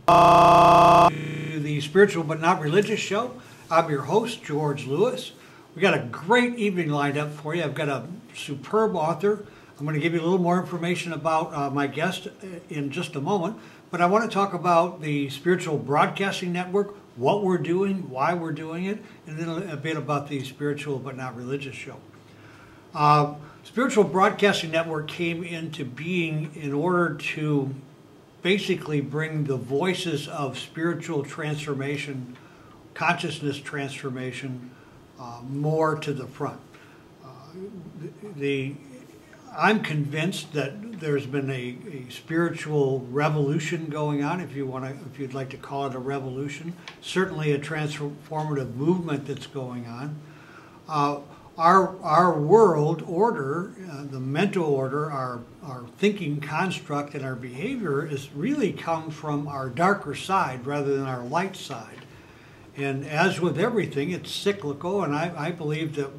The Spiritual But Not Religious Show. I'm your host, George Lewis. We got a great evening lined up for you. I've got a superb author. I'm going to give you a little more information about my guest in just a moment, but I want to talk about the Spiritual Broadcasting Network, what we're doing, why we're doing it, and then a bit about the Spiritual But Not Religious Show. Spiritual Broadcasting Network came into being in order to basically bring the voices of spiritual transformation, consciousness transformation, more to the front. I'm convinced that there's been a spiritual revolution going on, if you'd like to call it a revolution. Certainly a transformative movement that's going on. Our world order, the mental order, our thinking construct, and our behavior is really come from our darker side rather than our light side. And as with everything, it's cyclical, and I believe that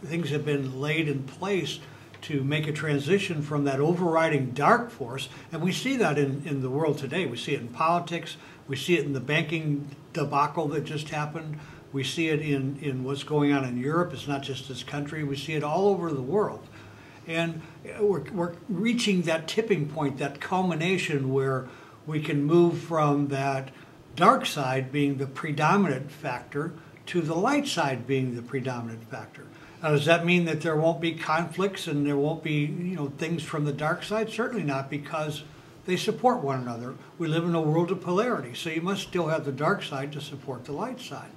things have been laid in place to make a transition from that overriding dark force. And we see that in the world today. We see it in politics. We see it in the banking debacle that just happened. We see it in what's going on in Europe. It's not just this country. We see it all over the world. And we're reaching that tipping point, that culmination where we can move from that dark side being the predominant factor to the light side being the predominant factor. Now, does that mean that there won't be conflicts and there won't be, things from the dark side? Certainly not, because they support one another. We live in a world of polarity, so you must still have the dark side to support the light side.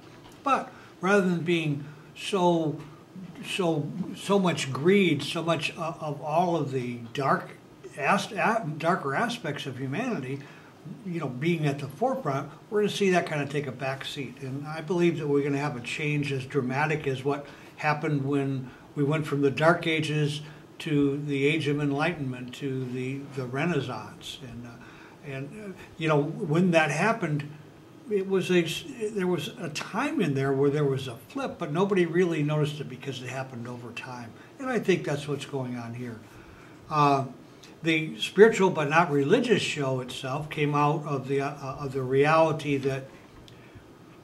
But rather than being so much greed, so much of all of the darker aspects of humanity, being at the forefront, we're going to see that kind of take a back seat. And I believe that we're going to have a change as dramatic as what happened when we went from the Dark Ages to the Age of Enlightenment to the Renaissance. And when that happened, there was a time in there where there was a flip, but nobody really noticed it because it happened over time. And I think that's what's going on here. The Spiritual But Not Religious Show itself came out of the reality that,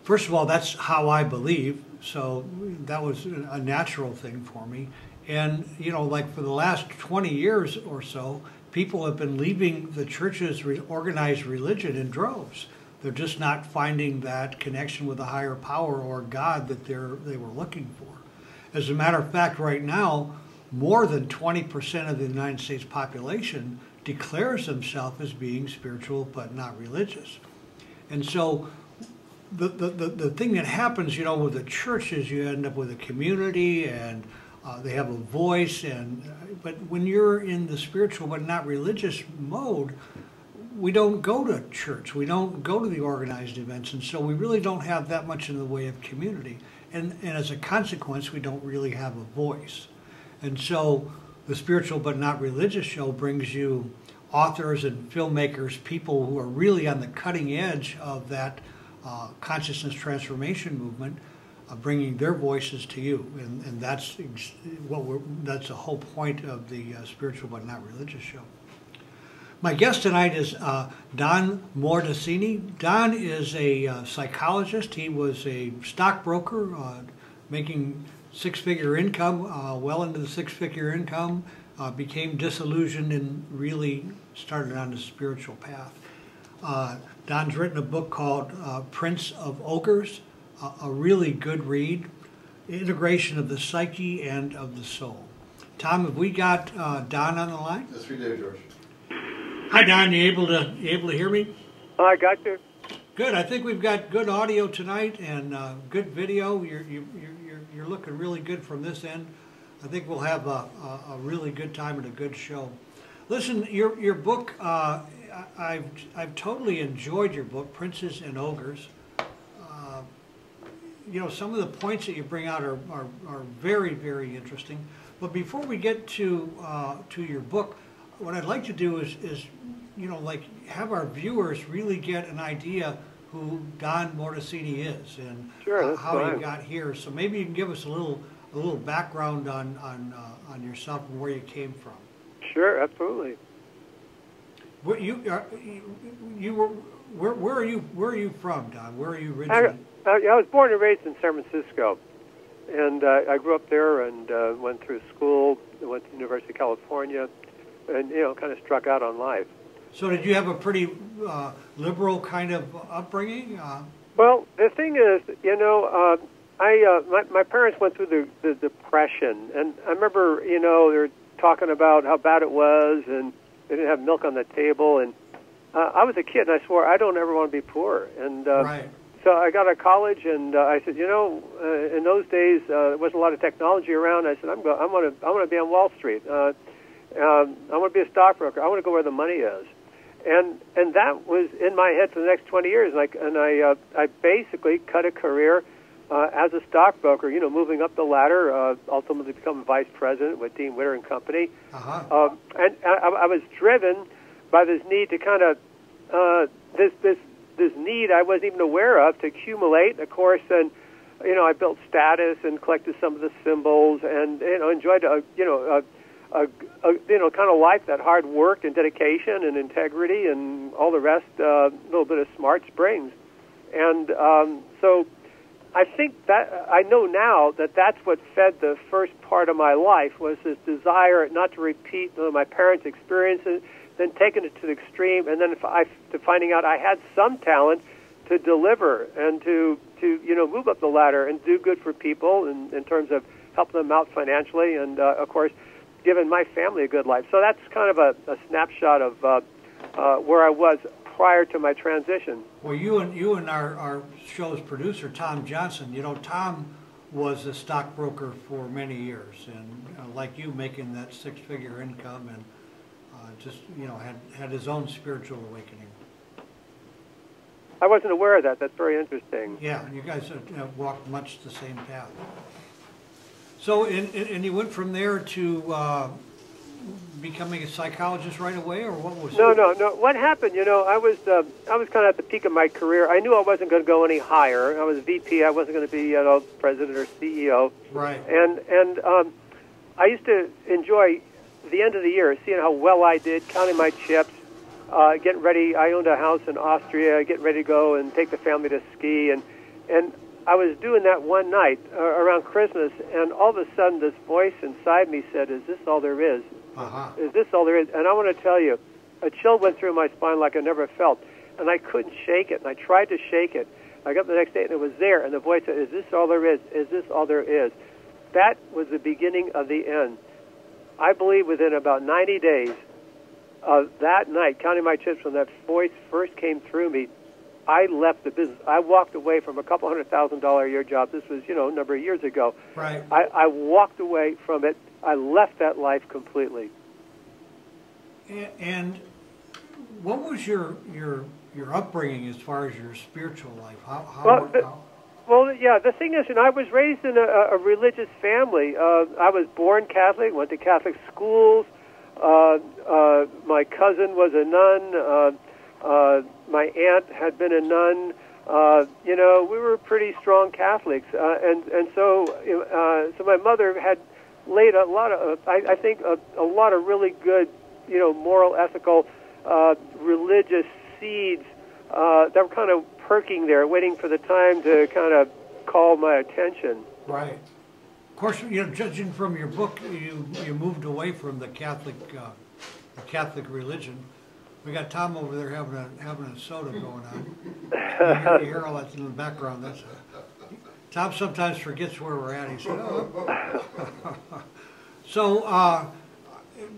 first of all, that's how I believe, so that was a natural thing for me. And, like for the last 20 years or so, people have been leaving the church's organized religion in droves. They're just not finding that connection with a higher power or God that they were looking for. As a matter of fact, right now, more than 20% of the United States population declares themselves as being spiritual but not religious. And so the thing that happens, with the church is you end up with a community and they have a voice. But when you're in the spiritual but not religious mode, we don't go to church, we don't go to the organized events, and so we really don't have that much in the way of community. And as a consequence, we don't really have a voice. And so the Spiritual But Not Religious Show brings you authors and filmmakers, people who are really on the cutting edge of that consciousness transformation movement, bringing their voices to you. And that's that's the whole point of the Spiritual But Not Religious Show. My guest tonight is Don Mordasini. Don is a psychologist. He was a stockbroker making six-figure income, well into the six-figure income, became disillusioned and really started on the spiritual path. Don's written a book called Prince of Ogres, a really good read, integration of the psyche and of the soul. Tom, have we got Don on the line? Yes, we do, George. Hi, Don. You able to hear me? I got you. Good. I think we've got good audio tonight and good video. You're looking really good from this end. I think we'll have a really good time and a good show. Listen, your book. I've totally enjoyed your book, Princes and Ogres. Some of the points that you bring out are very, very interesting. But before we get to your book, what I'd like to do is have our viewers really get an idea who Don Mordasini is and sure, how fine. you got here. So maybe you can give us a little background on yourself and where you came from. Sure, absolutely. Where you were where are you from, Don? Where are you originally? I was born and raised in San Francisco, and I grew up there and went through school. Went to the University of California, and kind of struck out on life. So did you have a pretty liberal kind of upbringing? Well, the thing is, my parents went through the Depression, and I remember, they were talking about how bad it was, and they didn't have milk on the table, and I was a kid, and I swore I don't ever want to be poor, and right. So I got to college, and I said, in those days there wasn't a lot of technology around. I said, I want to be on Wall Street. I want to be a stockbroker. I want to go where the money is. And that was in my head for the next 20 years. And I basically cut a career as a stockbroker, moving up the ladder, ultimately becoming vice president with Dean Witter and Company. Uh-huh. And I was driven by this need to kind of, this need I wasn't even aware of to accumulate. Of course, and, I built status and collected some of the symbols and, enjoyed kind of life that hard work and dedication and integrity and all the rest, a little bit of smarts brings. And so I think that I know now that that's what fed the first part of my life, was this desire not to repeat my parents' experiences, then taking it to the extreme, and then to finding out I had some talent to deliver and to move up the ladder and do good for people in terms of helping them out financially and, of course, giving my family a good life. So that's kind of a snapshot of where I was prior to my transition. Well, you and our show's producer, Tom Johnson, Tom was a stockbroker for many years, and like you, making that six-figure income, and just had his own spiritual awakening. I wasn't aware of that. That's very interesting. Yeah, you guys have walked much the same path. So, and you went from there to becoming a psychologist right away, or what was? No. What happened? I was kind of at the peak of my career. I knew I wasn't going to go any higher. I was VP. I wasn't going to be president or CEO. Right. And I used to enjoy the end of the year, seeing how well I did, counting my chips, getting ready. I owned a house in Austria, getting ready to go and take the family to ski, and I was doing that one night around Christmas, and all of a sudden this voice inside me said, "Is this all there is? Uh-huh. Is this all there is?" And I want to tell you, a chill went through my spine like I never felt, and I couldn't shake it, and I tried to shake it. I got up the next day, and it was there, and the voice said, "Is this all there is? Is this all there is?" That was the beginning of the end. I believe within about 90 days of that night, counting my chips, when that voice first came through me, I left the business. I walked away from a couple $100,000 a year job. This was, a number of years ago. Right. I walked away from it. I left that life completely. And what was your upbringing as far as your spiritual life? Well, yeah, the thing is, I was raised in a religious family. I was born Catholic, went to Catholic schools. My cousin was a nun. My aunt had been a nun. We were pretty strong Catholics, and so my mother had laid a lot of, I think, a lot of really good, moral, ethical, religious seeds that were kind of perking there, waiting for the time to kind of call my attention. Right. Of course, judging from your book, you moved away from the Catholic religion. We got Tom over there having a soda going on. You hear all that in the background. Tom sometimes forgets where we're at. He said, "Oh." So,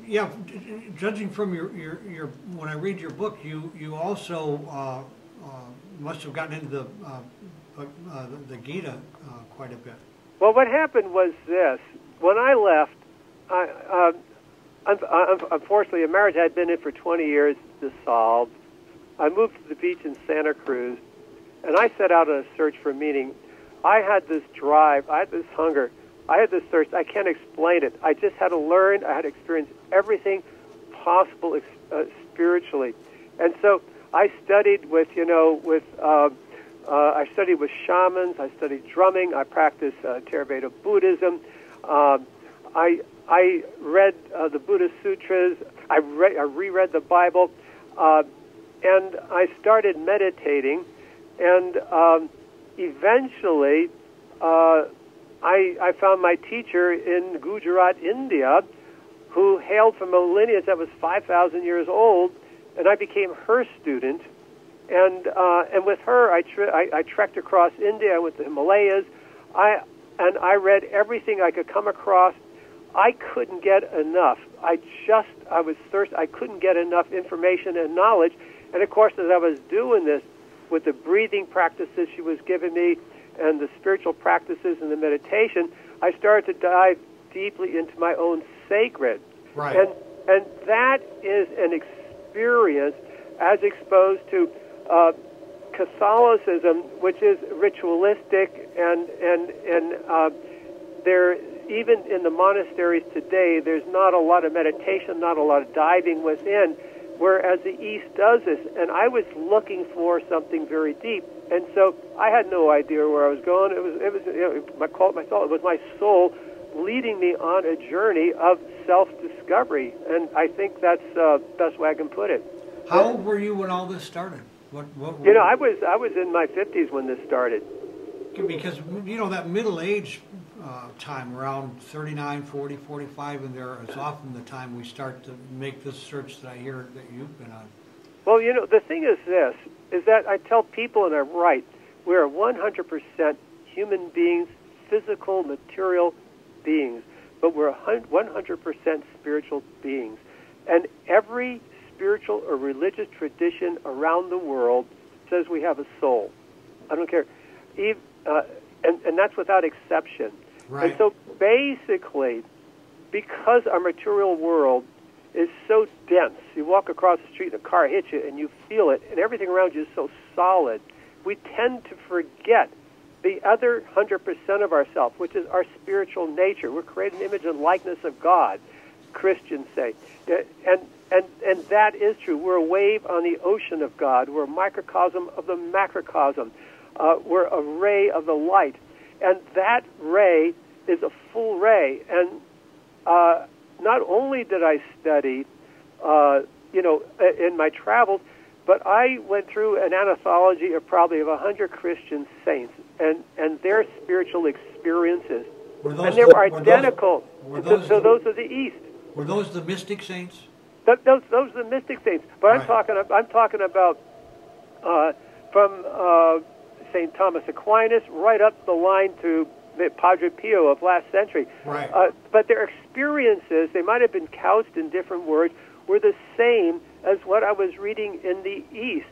yeah, judging from your when I read your book, you also must have gotten into the Gita quite a bit. Well, what happened was this: when I left, unfortunately, a marriage I had been in for 20 years dissolved. I moved to the beach in Santa Cruz, and I set out on a search for meaning. I had this drive, I had this hunger, I had this thirst. I can't explain it. I just had to learn. I had to experience everything possible spiritually, and so I studied with, I studied with shamans. I studied drumming. I practiced Theravada Buddhism. I read the Buddhist sutras. I reread the Bible. And I started meditating, and eventually I found my teacher in Gujarat, India, who hailed from a lineage that was 5,000 years old, and I became her student. And with her, I trekked across India. I went to the Himalayas. I read everything I could come across. I couldn't get enough. I was thirsty. I couldn't get enough information and knowledge. And of course, as I was doing this, with the breathing practices she was giving me, and the spiritual practices and the meditation, I started to dive deeply into my own sacred. Right. And that is an experience as exposed to Catholicism, which is ritualistic, and there, even in the monasteries today, there's not a lot of meditation, not a lot of diving within, whereas the East does this. And I was looking for something very deep, and so I had no idea where I was going. It was my soul leading me on a journey of self-discovery, and I think that's the best way I can put it. How old were you when all this started? What I was in my 50s when this started. Because, that middle age time, around 39, 40, 45, and there is often the time we start to make this search that I hear that you've been on. Well, the thing is this, is that I tell people, and I write, we are 100% human beings, physical, material beings, but we're 100% spiritual beings. And every spiritual or religious tradition around the world says we have a soul. I don't care. And that's without exception. Right. And so basically, because our material world is so dense, you walk across the street and a car hits you and you feel it, and everything around you is so solid, we tend to forget the other 100% of ourselves, which is our spiritual nature. We're created in the image and likeness of God, Christians say. And that is true. We're a wave on the ocean of God. We're a microcosm of the macrocosm. We're a ray of the light. And that ray is a full ray. And not only did I study, in my travels, but I went through an anthology of probably 100 Christian saints and their spiritual experiences. And they were identical to those of the East. Were those the mystic saints? Those are the mystic saints. But right. I'm talking about from St. Thomas Aquinas right up the line to Padre Pio of last century. Right. But their experiences, they might have been couched in different words, were the same as what I was reading in the East.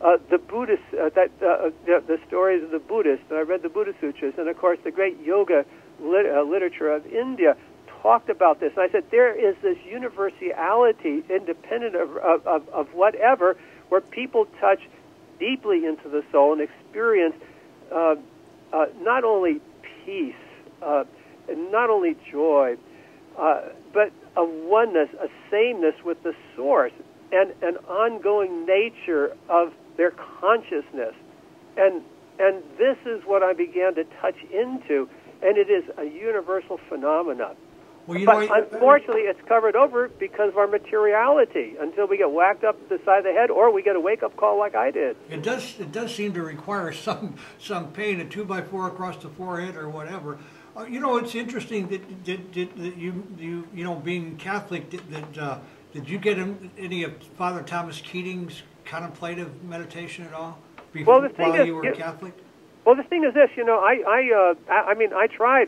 The Buddhists, the stories of the Buddhists, and I read the Buddha Sutras, and of course the great yoga literature of India talked about this. And I said, there is this universality, independent of whatever, where people touch deeply into the soul and experience not only peace, and not only joy, but a oneness, a sameness with the source, and an ongoing nature of their consciousness. And this is what I began to touch into, and it is a universal phenomenon. Well, but unfortunately, it's covered over because of our materiality until we get whacked up the side of the head, or we get a wake-up call like I did. It does seem to require some pain, a 2x4 across the forehead or whatever. It's interesting that you being Catholic, did you get any of Father Thomas Keating's contemplative meditation at all before, while you were Catholic? Well, the thing is this, I tried.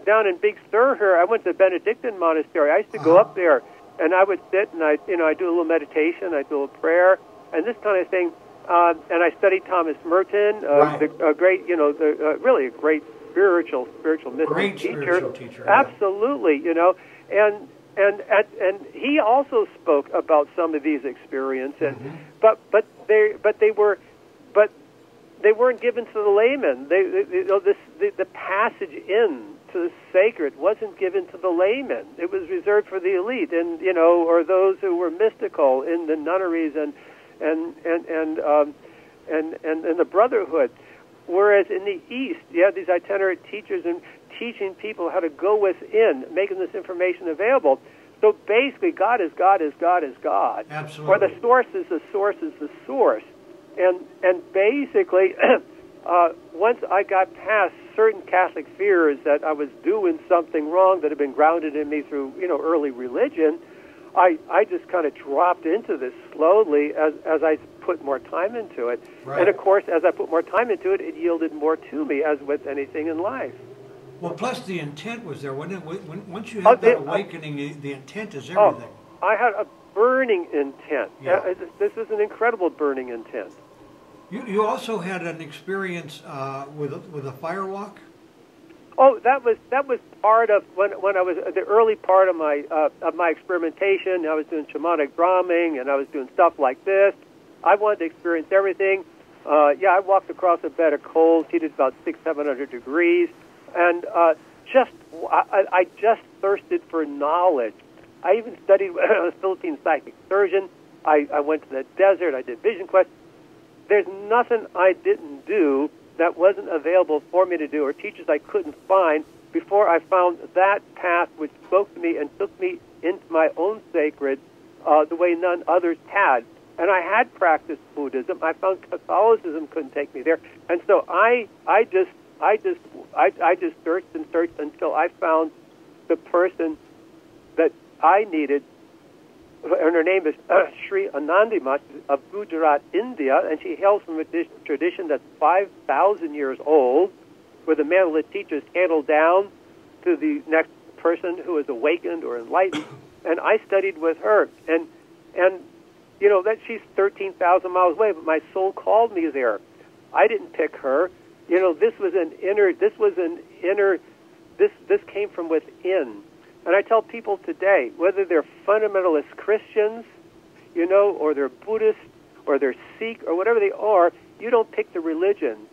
Down in Big Sur here, I went to the Benedictine monastery. I used to go up there, and I would sit and I do a little meditation, I do a little prayer, and this kind of thing. And I studied Thomas Merton, a great, really a great spiritual mystic great teacher. Spiritual teacher. Absolutely, and he also spoke about some of these experiences, but they weren't given to the layman. The passage in to the sacred wasn't given to the layman. It was reserved for the elite, and or those who were mystical in the nunneries and the brotherhood. Whereas in the East, you had these itinerant teachers and teaching people how to go within, making this information available. So basically, God is God is God is God. Absolutely. Or the source is the source is the source. And basically, once I got past certain Catholic fears that I was doing something wrong that had been grounded in me through, early religion, I just kind of dropped into this slowly as I put more time into it. Right. And of course, as I put more time into it, it yielded more to me, as with anything in life. Well, plus the intent was there. Once you have that awakening, the intent is everything. I had a burning intent. Yeah. This is an incredible burning intent. You also had an experience with a fire walk? Oh, that was part of when I was the early part of my experimentation. I was doing shamanic drumming and I was doing stuff like this. I wanted to experience everything. I walked across a bed of coals, heated about 600-700 degrees, and I just thirsted for knowledge. I even studied a Philippine psychic surgeon. I went to the desert. I did vision quests. There's nothing I didn't do that wasn't available for me to do, or teachers I couldn't find, before I found that path which spoke to me and took me into my own sacred the way none others had. And I had practiced Buddhism. I found Catholicism couldn't take me there, and so I just searched and searched until I found the person that I needed. And her name is Sri Anandima of Gujarat, India, and she hails from a tradition that's 5,000 years old, where the mantle of the teacher is handled down to the next person who is awakened or enlightened. And I studied with her, and that she's 13,000 miles away, but my soul called me there. I didn't pick her. This came from within. And I tell people today, whether they're fundamentalist Christians, or they're Buddhist, or they're Sikh, or whatever they are, you don't pick the religion.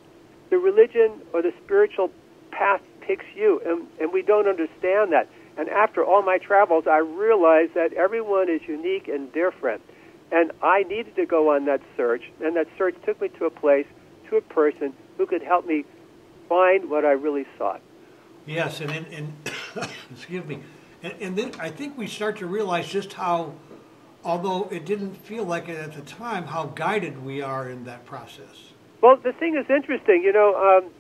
The religion or the spiritual path picks you, and we don't understand that. And after all my travels, I realized that everyone is unique and different. And I needed to go on that search, and that search took me to a place, to a person who could help me find what I really sought. Yes, and excuse me. And then I think we start to realize just how, although it didn't feel like it at the time, how guided we are in that process. Well, the thing is interesting.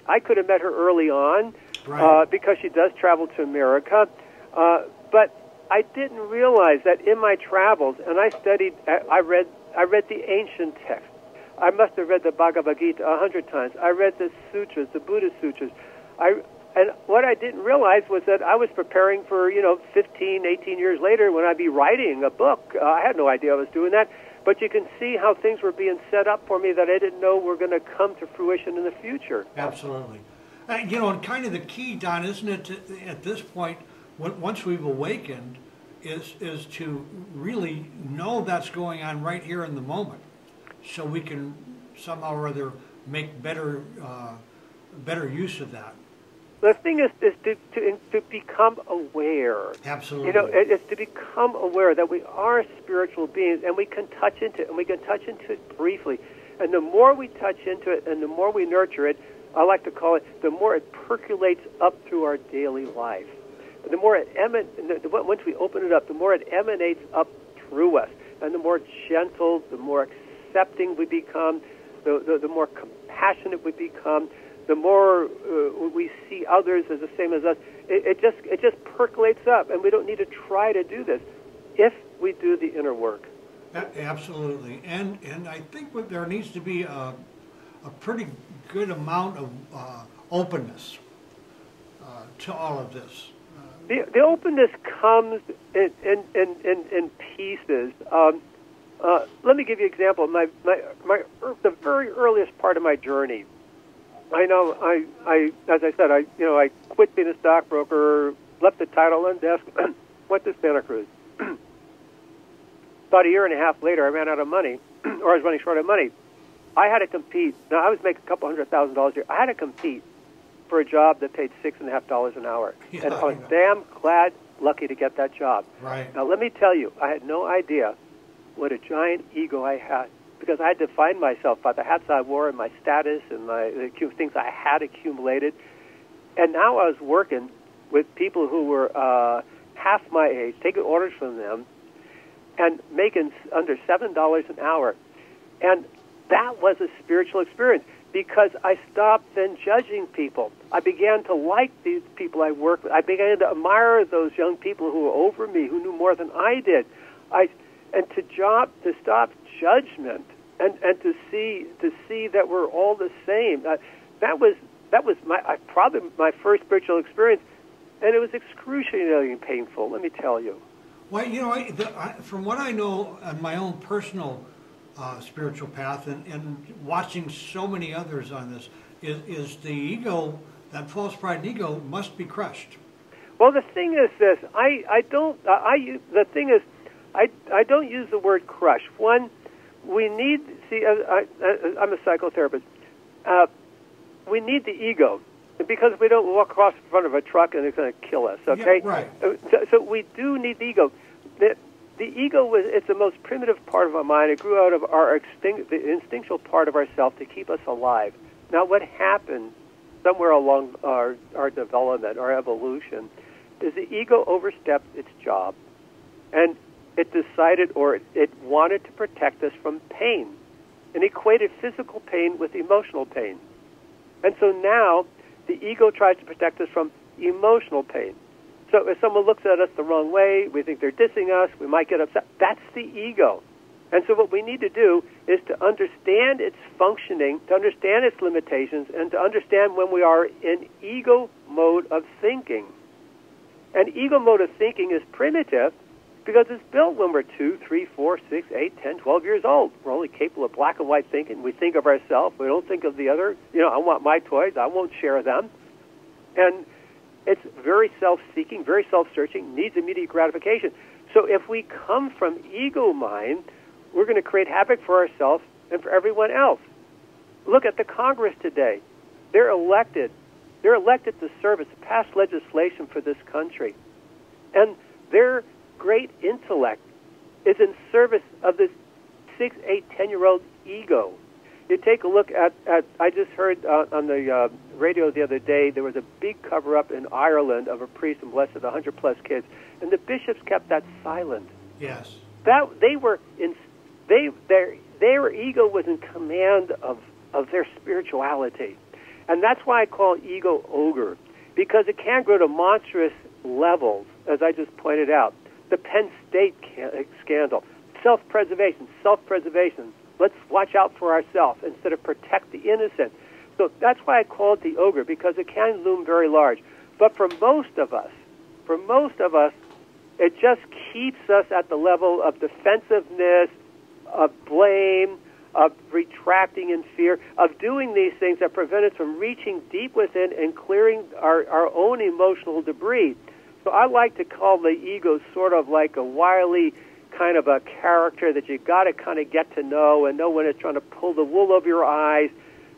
I could have met her early on, right, because she does travel to America. But I didn't realize that in my travels, and I studied, I read the ancient texts. I must have read the Bhagavad Gita 100 times. I read the sutras, the Buddhist sutras. And what I didn't realize was that I was preparing for, 15, 18 years later when I'd be writing a book. I had no idea I was doing that. But you can see how things were being set up for me that I didn't know were going to come to fruition in the future. Absolutely. And kind of the key, Don, isn't it, at this point, once we've awakened, is to really know that's going on right here in the moment, so we can somehow or other make better use of that. The thing is to become aware. Absolutely. It's to become aware that we are spiritual beings, and we can touch into it, and we can touch into it briefly. And the more we touch into it, and the more we nurture it, I like to call it, the more it percolates up through our daily life. The more once we open it up, the more it emanates up through us, and the more gentle, the more accepting we become, the more compassionate we become. The more we see others as the same as us, it just percolates up, and we don't need to try to do this if we do the inner work. Absolutely, and I think there needs to be a pretty good amount of openness to all of this. The openness comes in pieces. Let me give you an example. The very earliest part of my journey. I know. As I said, I quit being a stockbroker, left the title on desk, went to Santa Cruz. About a year and a half later, I ran out of money, or I was running short of money. I had to compete. Now, I was making a couple $100,000 a year. I had to compete for a job that paid $6.50 an hour, and I was damn lucky to get that job. Right. Now, let me tell you, I had no idea what a giant ego I had, because I had to define myself by the hats I wore and my status and the things I had accumulated. And now I was working with people who were half my age, taking orders from them, and making under $7 an hour. And that was a spiritual experience because I stopped then judging people. I began to like these people I worked with. I began to admire those young people who were over me, who knew more than I did. And to stop judgment and to see that we're all the same. That was probably my first spiritual experience, and it was excruciatingly painful. Let me tell you. Well, you know, from what I know on my own personal spiritual path and watching so many others on this, is the ego, that false pride and ego, must be crushed. Well, the thing is this: I don't use the word crush. One, we need. See, I'm a psychotherapist. We need the ego because we don't walk across in front of a truck and it's going to kill us. Okay, yeah, right. So we do need the ego. The ego it's the most primitive part of our mind. It grew out of the instinctual part of ourself to keep us alive. Now, what happened somewhere along our development, our evolution, is the ego overstepped its job, and it decided, or it wanted to protect us from pain, and equated physical pain with emotional pain. And so now the ego tries to protect us from emotional pain. So if someone looks at us the wrong way, we think they're dissing us, we might get upset. That's the ego. And so what we need to do is to understand its functioning, to understand its limitations, and to understand when we are in ego mode of thinking. And ego mode of thinking is primitive because it's built when we're 2, 3, 4, 6, 8, 10, 12 years old. We're only capable of black and white thinking. We think of ourselves. We don't think of the other. You know, I want my toys. I won't share them. And it's very self-seeking, very self-searching, needs immediate gratification. So if we come from ego mind, we're going to create havoc for ourselves and for everyone else. Look at the Congress today. They're elected. They're elected to service, to pass legislation for this country. And their great intellect is in service of this 6, 8, 10-year-old ego. You take a look at I just heard on the radio the other day, there was a big cover-up in Ireland of a priest who molested 100-plus kids, and the bishops kept that silent. Yes. Their ego was in command of their spirituality. And that's why I call ego ogre, because it can grow to monstrous levels, as I just pointed out. The Penn State scandal, self-preservation. Let's watch out for ourselves instead of protect the innocent. So that's why I call it the ogre, because it can loom very large. But for most of us, it just keeps us at the level of defensiveness, of blame, of retracting in fear, of doing these things that prevent us from reaching deep within and clearing our own emotional debris. So I like to call the ego sort of like a wily kind of a character that you got to kind of get to know and know when it's trying to pull the wool over your eyes,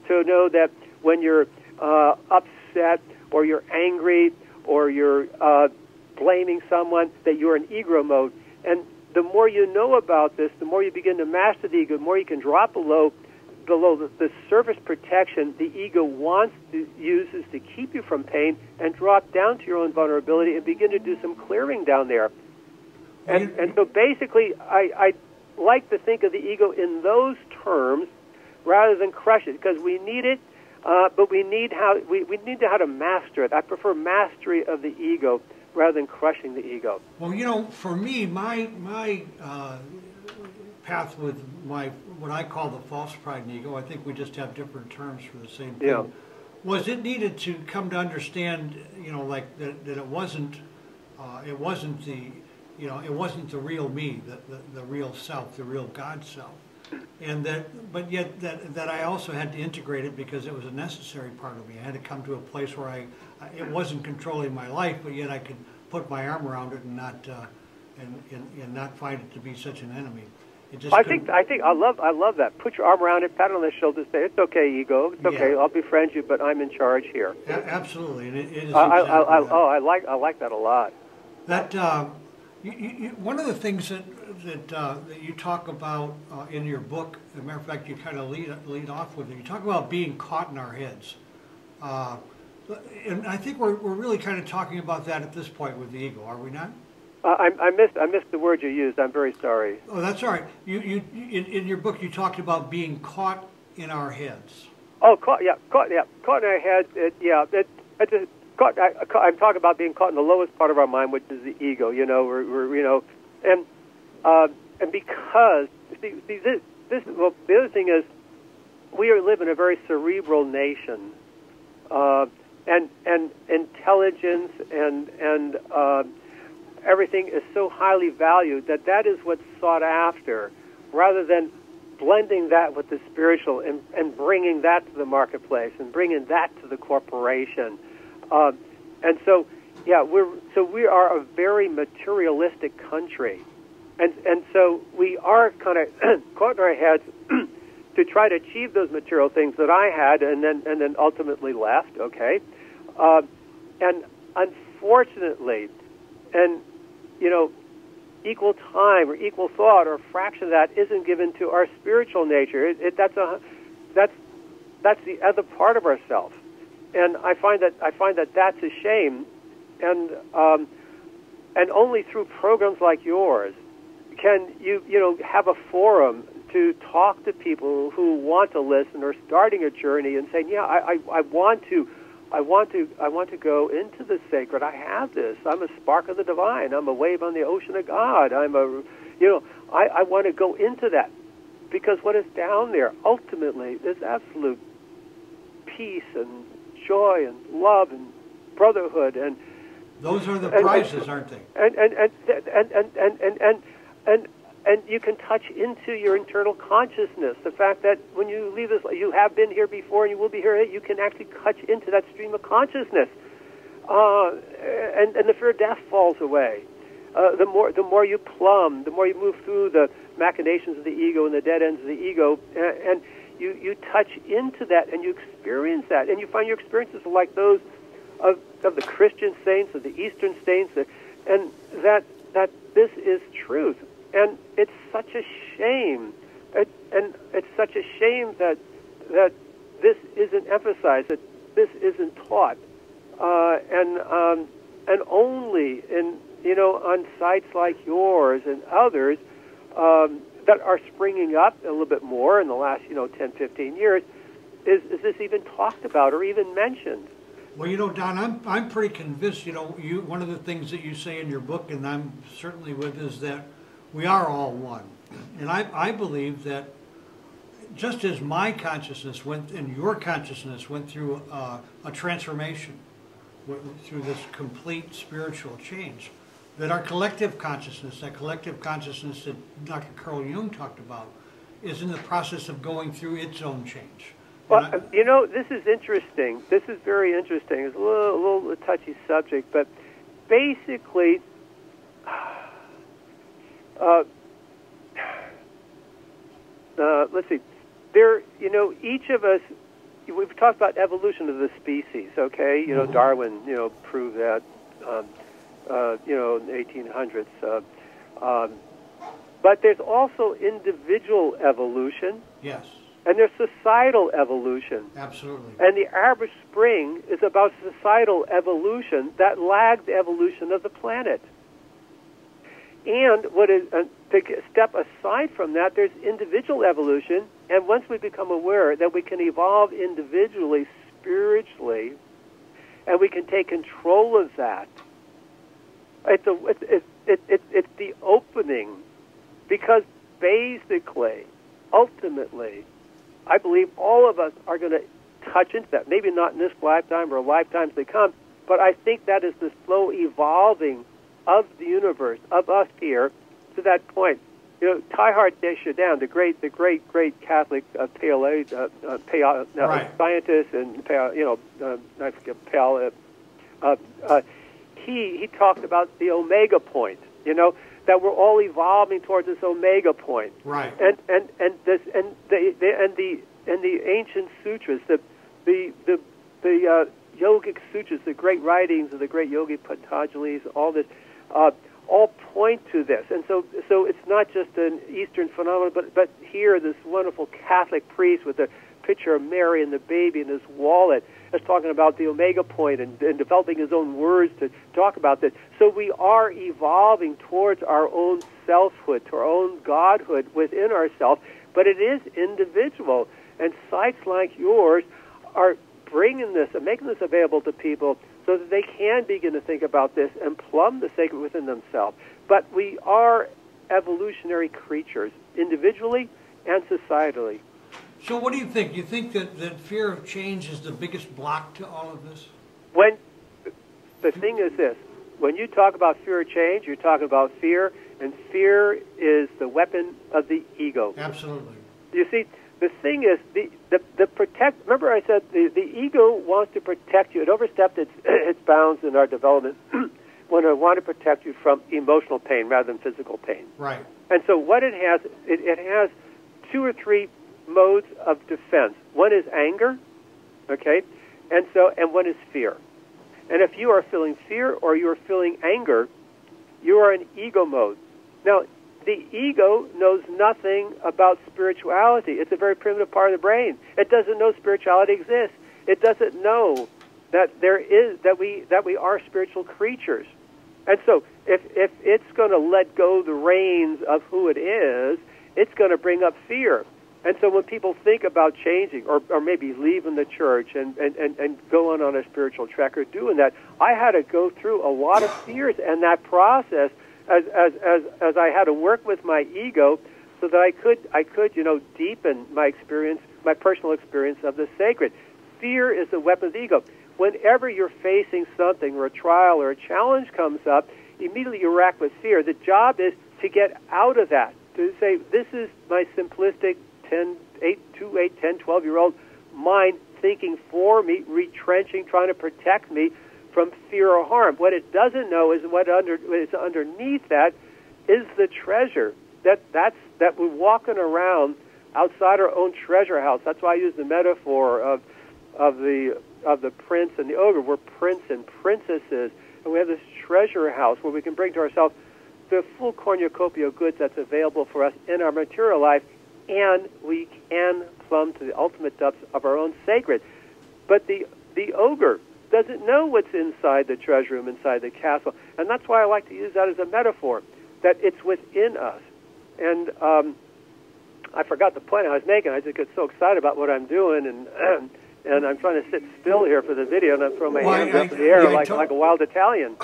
to know that when you're upset or you're angry or you're blaming someone, that you're in ego mode. And the more you know about this, the more you begin to master the ego, the more you can drop below the surface protection the ego uses to keep you from pain, and drop down to your own vulnerability and begin to do some clearing down there. And so basically, I like to think of the ego in those terms rather than crush it, because we need it, but we need how to master it. I prefer mastery of the ego rather than crushing the ego. Well, you know, for me, my path with what I call the false pride and ego, I think we just have different terms for the same thing. Yeah. Was it needed to come to understand, you know, like that it wasn't the real me, the real self, the real God self, and but yet that I also had to integrate it because it was a necessary part of me. I had to come to a place where it wasn't controlling my life, but yet I could put my arm around it and not find it to be such an enemy. I think I love that. Put your arm around it, pat it on the shoulder, say, "It's okay, ego. It's okay. I'll befriend you, but I'm in charge here." Absolutely, and it is. Exactly I like that a lot. That one of the things that you talk about in your book, as a matter of fact, you kind of lead off with it. You talk about being caught in our heads, and I think we're really kind of talking about that at this point with the ego, are we not? I missed the word you used. I'm very sorry. Oh, that's all right. In your book, you talked about being caught in our heads. Oh, caught in our heads. I'm talking about being caught in the lowest part of our mind, which is the ego. You know, and because the other thing is, we live in a very cerebral nation, and intelligence and everything is so highly valued that is what's sought after, rather than blending that with the spiritual and bringing that to the marketplace and bringing that to the corporation. And so, yeah, we are a very materialistic country, and so we are kind of caught in our heads to try to achieve those material things that I had, and then ultimately left. Okay, and unfortunately, and equal time or equal thought or a fraction of that isn't given to our spiritual nature. That's the other part of ourselves, and I find that that's a shame, and only through programs like yours can you have a forum to talk to people who want to listen or starting a journey and saying, yeah, I want to go into the sacred. I have this. I'm a spark of the divine. I'm a wave on the ocean of God. I want to go into that, because what is down there ultimately is absolute peace and joy and love and brotherhood, and those are the prizes, aren't they? And you can touch into your internal consciousness. The fact that when you leave this, you have been here before and you will be here, you can actually touch into that stream of consciousness. And the fear of death falls away. The more you plumb, the more you move through the machinations of the ego and the dead ends of the ego, and you touch into that and you experience that. And you find your experiences are like those of the Christian saints, of the Eastern saints, and that this is truth. And it's such a shame, and it's such a shame that this isn't emphasized, that this isn't taught, and only in on sites like yours and others that are springing up a little bit more in the last 10, 15 years, is this even talked about or even mentioned? Well, Don, I'm pretty convinced. One of the things that you say in your book, and I'm certainly with, is that we are all one. And I believe that just as my consciousness went and your consciousness went through a transformation, through this complete spiritual change, that our collective consciousness, that Dr. Carl Jung talked about, is in the process of going through its own change. Well, this is interesting. This is very interesting. It's a little touchy subject, but basically, let's see. Each of us, we've talked about evolution of the species, okay? Darwin, proved that, in the 1800s. But there's also individual evolution. Yes. And there's societal evolution. Absolutely. And the Arab Spring is about societal evolution that lagged the evolution of the planet. And what is to step aside from that, there's individual evolution, and once we become aware that we can evolve individually, spiritually, and we can take control of that, it's the opening, because basically, ultimately, I believe all of us are going to touch into that. Maybe not in this lifetime or lifetimes to come, but I think that is the slow evolving of the universe, of us here, to that point. Teilhard de Chardin, the great Catholic scientist, and I forget he talked about the omega point. That we're all evolving towards this omega point. Right. And the ancient sutras, the yogic sutras, the great writings of the great Yogi Patanjali's, all this, all point to this. And so it's not just an Eastern phenomenon, but here this wonderful Catholic priest with the picture of Mary and the baby in his wallet. It's talking about the omega point and developing his own words to talk about this. So we are evolving towards our own selfhood, to our own godhood within ourselves, but it is individual. And sites like yours are bringing this and making this available to people so that they can begin to think about this and plumb the sacred within themselves. But we are evolutionary creatures, individually and societally. So what do you think? You think that fear of change is the biggest block to all of this? When the thing is this, when you talk about fear of change, you're talking about fear, and fear is the weapon of the ego. Absolutely. You see, the thing is, the protect. Remember, I said the ego wants to protect you. It overstepped its bounds in our development when it wanted to protect you from emotional pain rather than physical pain. Right. And so what it has, it has 2 or 3 modes of defense. One is anger, okay, and one is fear. And if you are feeling fear or you are feeling anger, you are in ego mode. Now, the ego knows nothing about spirituality. It's a very primitive part of the brain. It doesn't know spirituality exists. It doesn't know that we are spiritual creatures. And so if it's going to let go the reins of who it is, it's going to bring up fear. And so when people think about changing or maybe leaving the church and going on a spiritual trek or doing that, I had to go through a lot of fears and that process as I had to work with my ego so that I could deepen my experience, my personal experience of the sacred. Fear is the weapon of the ego. Whenever you're facing something or a trial or a challenge comes up, immediately you react with fear. The job is to get out of that, to say, this is my simplistic 10, 12-year-old mind thinking for me, retrenching, trying to protect me from fear or harm. What it doesn't know is what is underneath that is the treasure that we're walking around outside our own treasure house. That's why I use the metaphor of the prince and the ogre. We're prince and princesses, and we have this treasure house where we can bring to ourselves the full cornucopia of goods that's available for us in our material life, and we can plumb to the ultimate depths of our own sacred. But the ogre doesn't know what's inside the treasure room, inside the castle, and that's why I like to use that as a metaphor, that it's within us. And I forgot the point I was making. I just get so excited about what I'm doing, and I'm trying to sit still here for the video, and I'm throwing my hands up in the air like a wild Italian.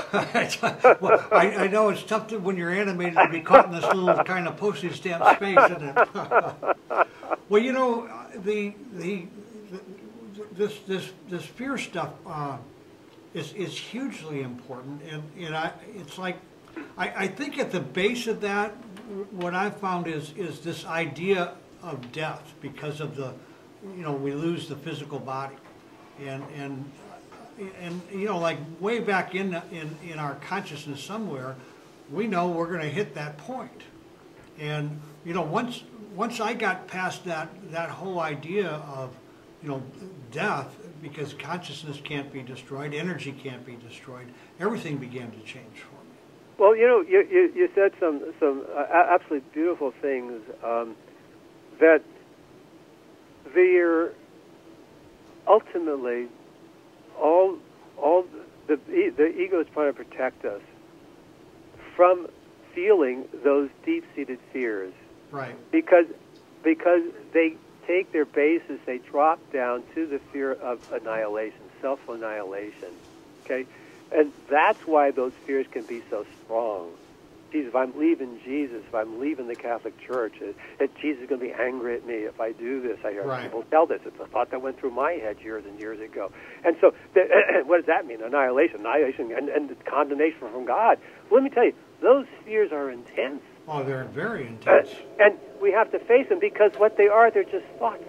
Well, I know it's tough when you're animated to be caught in this little kind of postage stamp space, isn't it? Well, you know, this fear stuff is hugely important, and it's like I think at the base of that, what I've found is this idea of death because of we lose the physical body, and like way back in our consciousness somewhere, we know we're going to hit that point, and once I got past that whole idea of death, because consciousness can't be destroyed, energy can't be destroyed, everything began to change for me. Well, you said some absolutely beautiful things that they're ultimately all the ego is trying to protect us from feeling those deep-seated fears. Right. Because they take their basis, they drop down to the fear of annihilation, self-annihilation. Okay? And that's why those fears can be so strong. Jesus, if I'm leaving Jesus, if I'm leaving the Catholic Church, that Jesus is going to be angry at me if I do this. I hear people tell this. It's a thought that went through my head years and years ago. And so, what does that mean? Annihilation and condemnation from God. Well, let me tell you, those fears are intense. Oh, they're very intense. And we have to face them because what they are, they're just thoughts.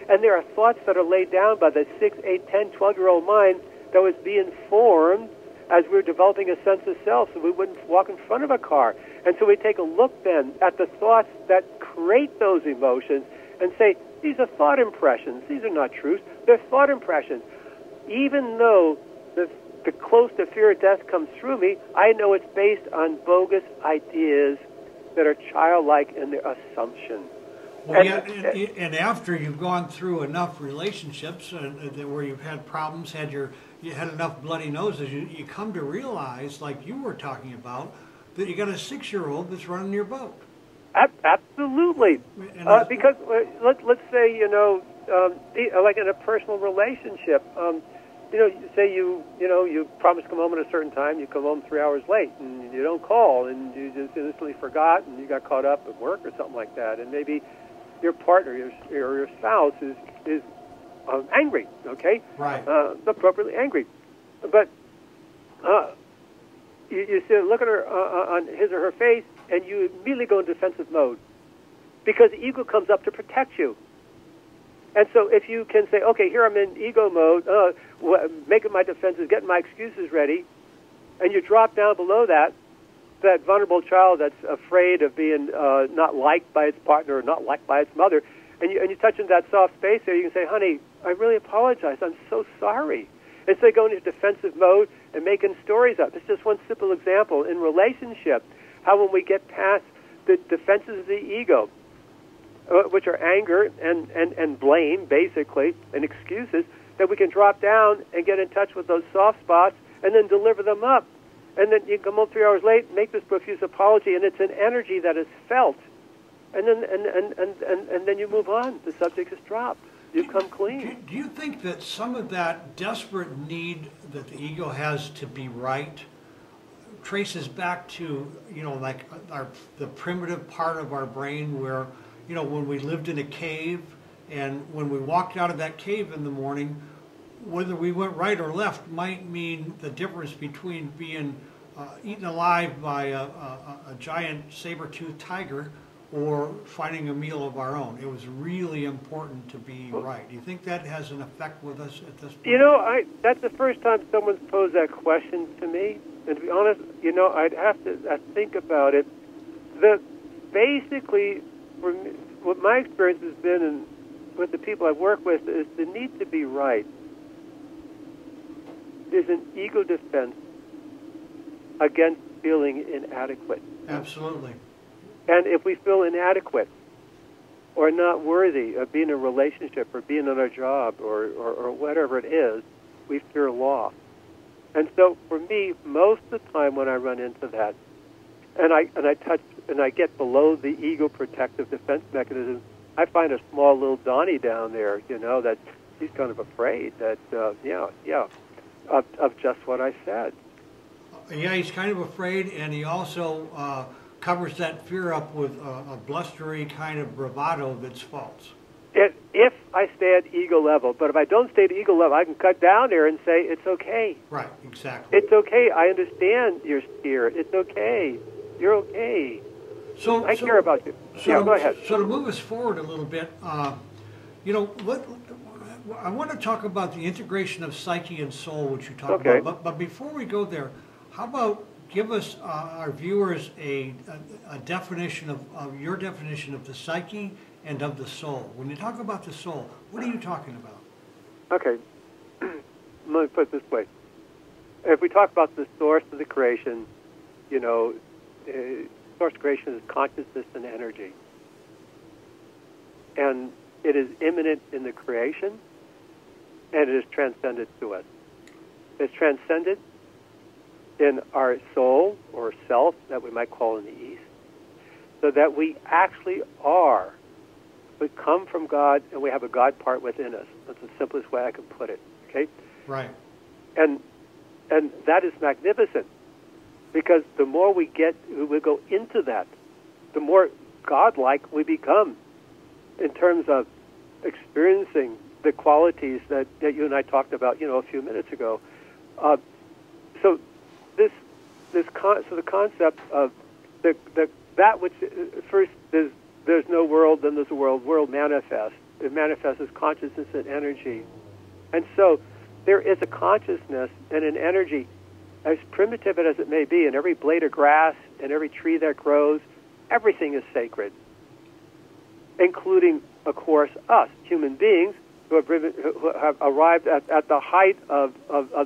And there are thoughts that are laid down by the 6, 8, 10, 12-year-old mind that was being formed as we were developing a sense of self, so we wouldn't walk in front of a car. And so we take a look then at the thoughts that create those emotions and say, these are thought impressions. These are not truths. They're thought impressions. Even though the close to fear of death comes through me, I know it's based on bogus ideas that are childlike in their assumption. Well, and after you've gone through enough relationships where you've had problems, you had enough bloody noses, you come to realize, like you were talking about, that you got a 6-year-old that's running your boat. Absolutely, because let's say like in a personal relationship, say you promise to come home at a certain time, you come home 3 hours late, and you don't call, and you just innocently forgot, and you got caught up at work or something like that, and maybe your partner, your spouse is angry, okay? Right. Appropriately angry, but you look at her on his or her face, and you immediately go into defensive mode because the ego comes up to protect you. And so if you can say, okay, here I'm in ego mode, making my defenses, getting my excuses ready, and you drop down below that vulnerable child that's afraid of being not liked by its partner or not liked by its mother, and you touch into that soft space there, you can say, honey, I really apologize. I'm so sorry. Instead of going into defensive mode and making stories up. It's just one simple example. In relationship, how when we get past the defenses of the ego, which are anger and blame, basically, and excuses, that we can drop down and get in touch with those soft spots and then deliver them up. And then you come home 3 hours late, make this profuse apology, and it's an energy that is felt. And then you move on. The subject is dropped. You come clean. Do you think that some of that desperate need that the ego has to be right traces back to, like the primitive part of our brain where, when we lived in a cave, and when we walked out of that cave in the morning, whether we went right or left might mean the difference between being eaten alive by a giant saber-toothed tiger or finding a meal of our own. It was really important to be right. Do you think that has an effect with us at this point? That's the first time someone's posed that question to me. And to be honest, I'd have to think about it. Basically, for me, what my experience has been, and with the people I've worked with, is the need to be right is an ego defense against feeling inadequate. Absolutely. And if we feel inadequate or not worthy of being in a relationship or being on our job or whatever it is, we fear loss. And so for me, most of the time when I run into that, and I touch and I get below the ego protective defense mechanism, I find a small little Donnie down there, that he's kind of afraid that, of just what I said. Yeah, he's kind of afraid, and he also covers that fear up with a blustery kind of bravado that's false. If I stay at ego level, but if I don't stay at ego level, I can cut down there and say, it's okay. Right, exactly. It's okay. I understand your fear. It's okay. You're okay. I care about you. Go ahead. So to move us forward a little bit, I want to talk about the integration of psyche and soul, which you talked about. But before we go there, how about give us, our viewers, a definition of your definition of the psyche and of the soul. When you talk about the soul, what are you talking about? Okay. Let me put it this way. If we talk about the source of the creation, source of creation is consciousness and energy. And it is immanent in the creation, and it is transcended to us. It's transcended in our soul or self that we might call in the East, so that we actually are. We come from God, and we have a God part within us. That's the simplest way I can put it. Okay. Right. And that is magnificent, because the more we go into that, the more godlike we become in terms of experiencing the qualities that you and I talked about, a few minutes ago. So the concept of that which first there's no world, then there's a world. World manifests. It manifests as consciousness and energy, and so there is a consciousness and an energy, as primitive as it may be. And every blade of grass and every tree that grows, everything is sacred, including, of course, us human beings who have arrived at the height of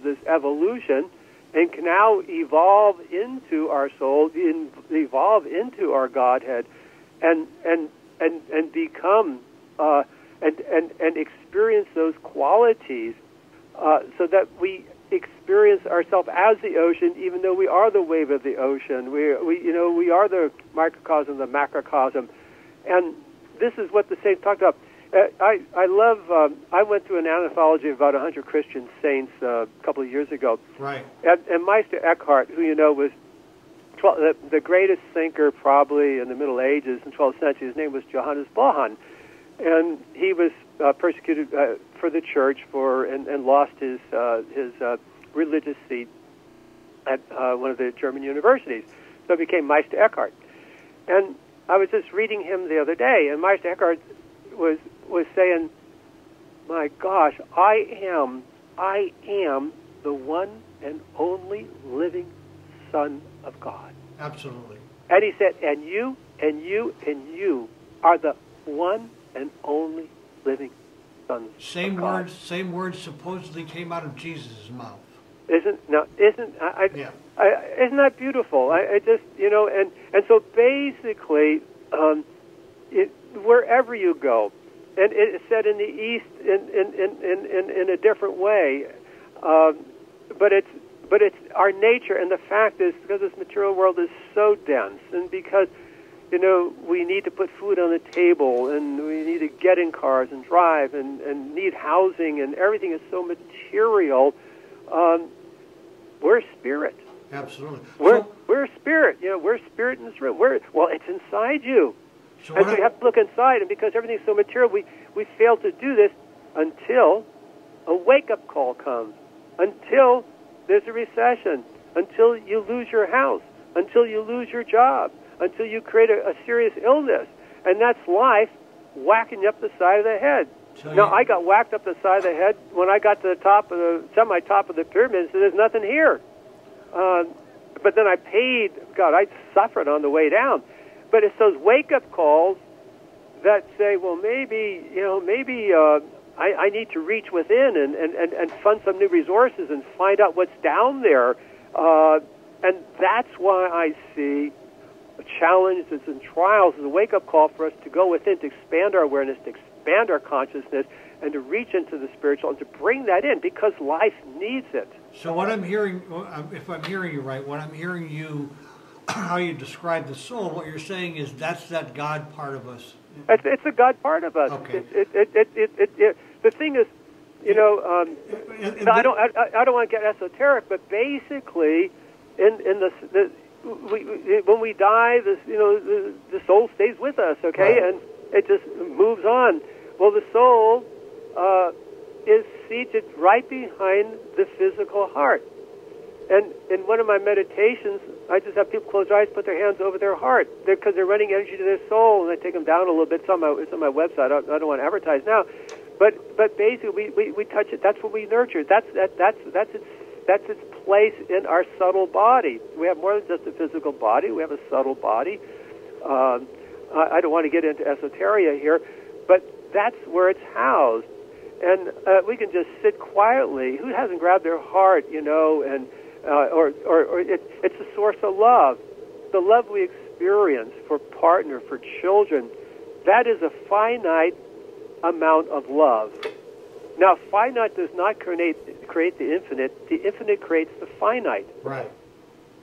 this evolution, and can now evolve into our soul, evolve into our Godhead, and and become and experience those qualities, so that we experience ourselves as the ocean, even though we are the wave of the ocean. We are the microcosm, the macrocosm, and this is what the saints talked about. I love. I went through an anthology of about 100 Christian saints a couple of years ago. Right. And Meister Eckhart, who was the greatest thinker probably in the Middle Ages in the 12th century. His name was Johannes Bohan, and he was persecuted for the church and lost his religious seat at one of the German universities. So he became Meister Eckhart. And I was just reading him the other day, and Meister Eckhart was saying, "My gosh, I am the one and only living Son of God." Absolutely. And he said, and you are the one and only living Son Same of God. words supposedly came out of Jesus' mouth. Isn't that beautiful? I just, and so basically, wherever you go, and it's said in the East in a different way, but it's our nature, and the fact is, because this material world is so dense, and because we need to put food on the table, and we need to get in cars and drive, and need housing, and everything is so material. We're spirit. Absolutely. We're spirit. We're spirit in this room. It's inside you. So you have to look inside, and because everything's so material, we fail to do this until a wake-up call comes, until there's a recession, until you lose your house, until you lose your job, until you create a serious illness. And that's life whacking you up the side of the head. I got whacked up the side of the head when I got to the top of the semi-top of the pyramid, so there's nothing here. But then I paid. God, I suffered on the way down. But it's those wake-up calls that say, well, maybe I need to reach within and fund some new resources and find out what's down there. And that's why I see challenges and trials as a wake-up call for us to go within, to expand our awareness, to expand our consciousness, and to reach into the spiritual and to bring that in, because life needs it. So what I'm hearing, if I'm hearing you right, what I'm hearing you, how you describe the soul, what you're saying is that's that God part of us. It's a God part of us. Okay. The thing is, I don't want to get esoteric, but basically, when we die, the soul stays with us, okay, right. And it just moves on. Well, the soul is seated right behind the physical heart. And in one of my meditations, I just have people close their eyes, put their hands over their heart, because they're running energy to their soul, and I take them down a little bit. It's on my website. I don't want to advertise now, but basically we touch it. That's what we nurture. That's its place in our subtle body. We have more than just a physical body. We have a subtle body. I don't want to get into esoteria here, but that's where it's housed. And we can just sit quietly. Who hasn't grabbed their heart, and it's a source of love. The love we experience for partner, for children, that is a finite amount of love. Now, finite does not create the infinite. The infinite creates the finite. Right.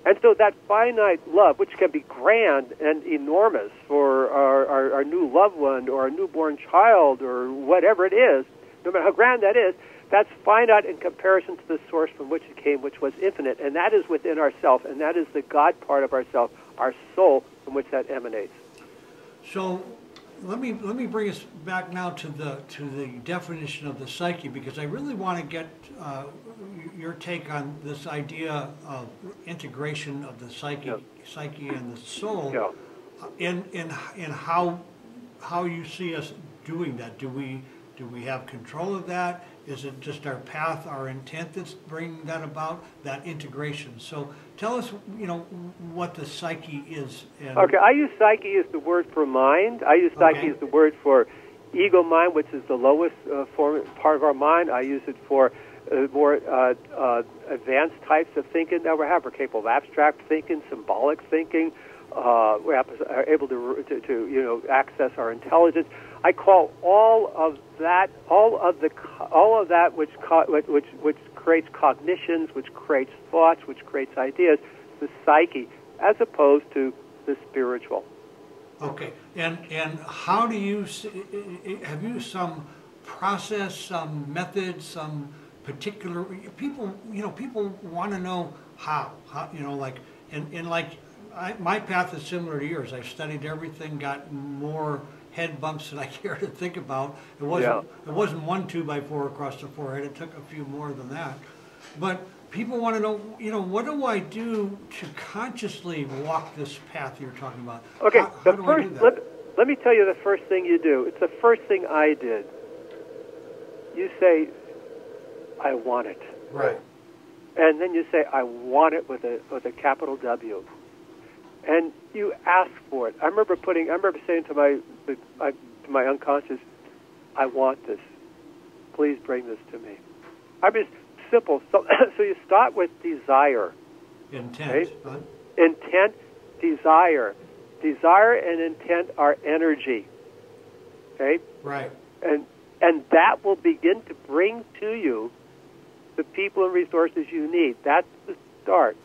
And so that finite love, which can be grand and enormous for our new loved one or our newborn child or whatever it is, no matter how grand that is, that's finite in comparison to the source from which it came, which was infinite. And that is within ourself, and that is the God part of ourself, our soul, from which that emanates. So let me bring us back now to the definition of the psyche, because I really want to get your take on this idea of integration of the psyche and the soul, in how you see us doing that. Do we have control of that? Is it just our path, our intent that's bringing that about, that integration? So tell us, what the psyche is. Okay, I use psyche as the word for mind. I use psyche as the word for ego mind, which is the lowest part of our mind. I use it for more advanced types of thinking that we have. We're capable of abstract thinking, symbolic thinking, We're able to access our intelligence. I call all of that which creates cognitions, which creates thoughts, which creates ideas, the psyche, as opposed to the spiritual. Okay, and how do you have you some process, some method, some particular people? People want to know how my path is similar to yours. I've studied everything, got more head bumps than I care to think about. It wasn't 1 2x4 across the forehead. It took a few more than that. But people want to know, what do I do to consciously walk this path you're talking about? Okay, how do I do that? Let me tell you the first thing you do. It's the first thing I did. You say, I want it. Right. And then you say, I want it with a capital W. And you ask for it. I remember saying to my unconscious, I want this. Please bring this to me. I mean, it's simple. So you start with desire. Intent. Okay? Huh? Intent, desire. Desire and intent are energy. Okay? Right. And that will begin to bring to you the people and resources you need. That's the start.